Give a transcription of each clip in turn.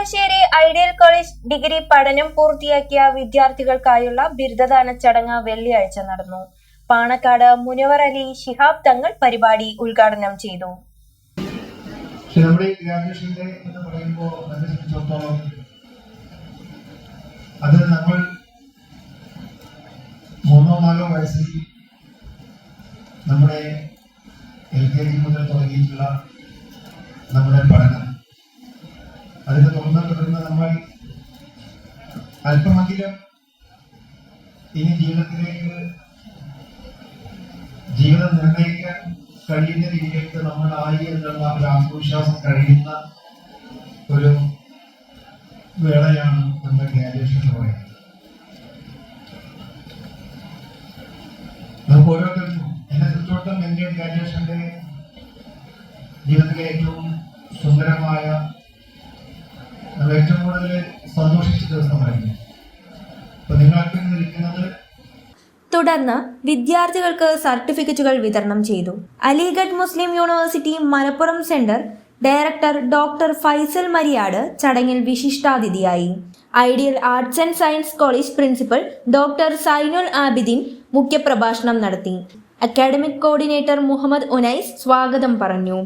Cherpulassery ideal college degree പഠനം പൂർത്തിയാക്കിയ വിദ്യാർത്ഥികൾക്കായുള്ള ബിരുദദാന ചടങ്ങ് വെള്ളിയാഴ്ച നടന്നു. പാണക്കാട് മുനവർ അലി ശിഹാബ് തങ്ങൾ പരിപാടി ഉദ്ഘാടനം ചെയ്തു. അത് നമ്മൾ 3-4 വയസ്സിൽ നമ്മുടെ LKG മുതൽ തുടങ്ങിയിട്ടുള്ള നമ്മുടെ പഠനം, അതിനെ തുടർന്ന് നമ്മൾ അല്പമെങ്കിലും ഇനി ജീവിതം നിർണ്ണയിക്കാൻ കഴിയുന്ന രീതിയിലേക്ക് നമ്മളായി എന്നുള്ള ഒരു ആത്മവിശ്വാസം കഴിയുന്ന ഒരു വേളയാണ് നമ്മുടെ ഗ്രാജുവേഷൻ എന്ന് പറയുന്നത്. നമുക്ക് ഓരോരുത്തർക്കും എന്നെ സംബന്ധിച്ചിടത്തോളം എൻ്റെ ഗ്രാജുവേഷൻ്റെ ജീവിതത്തിലെ ഏറ്റവും സുന്ദരമായ, ഏറ്റവും കൂടുതൽ സന്തോഷിച്ച ദിവസമായിരുന്നു. അപ്പൊ നിങ്ങൾക്ക് നിൽക്കുന്നത്. തുടർന്ന് വിദ്യാർത്ഥികൾക്ക് സർട്ടിഫിക്കറ്റുകൾ വിതരണം ചെയ്തു. Aligarh Muslim University Malappuram centre director doctor Faisal Mariyad ചടങ്ങിൽ വിശിഷ്ടാതിഥിയായി. Ideal Arts and Science College principal doctor Zainul Abidin മുഖ്യപ്രഭാഷണം നടത്തി. അക്കാഡമിക് കോർഡിനേറ്റർ മുഹമ്മദ് ഉനൈസ് സ്വാഗതം പറഞ്ഞു.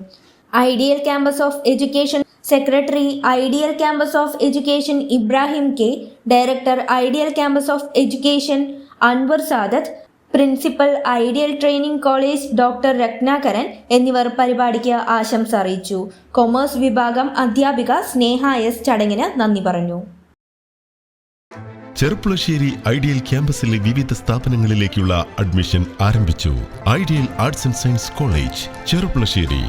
Ideal Campus of Education secretary Ideal Campus of Education Ibrahim K, director Ideal Campus of Education Anwar Sadath, principal Ideal Training College doctor Ratnakaran എന്നിവർ പരിപാടിക്ക് ആശംസ അറിയിച്ചു. കൊമേഴ്സ് വിഭാഗം അധ്യാപിക സ്നേഹ എസ് ചടങ്ങിന് നന്ദി പറഞ്ഞു. ചെറുപ്പുളശ്ശേരി ഐഡിയൽ ക്യാമ്പസിലെ വിവിധ സ്ഥാപനങ്ങളിലേക്കുള്ള അഡ്മിഷൻ ആരംഭിച്ചു. Ideal Arts and Science college Cherpulassery.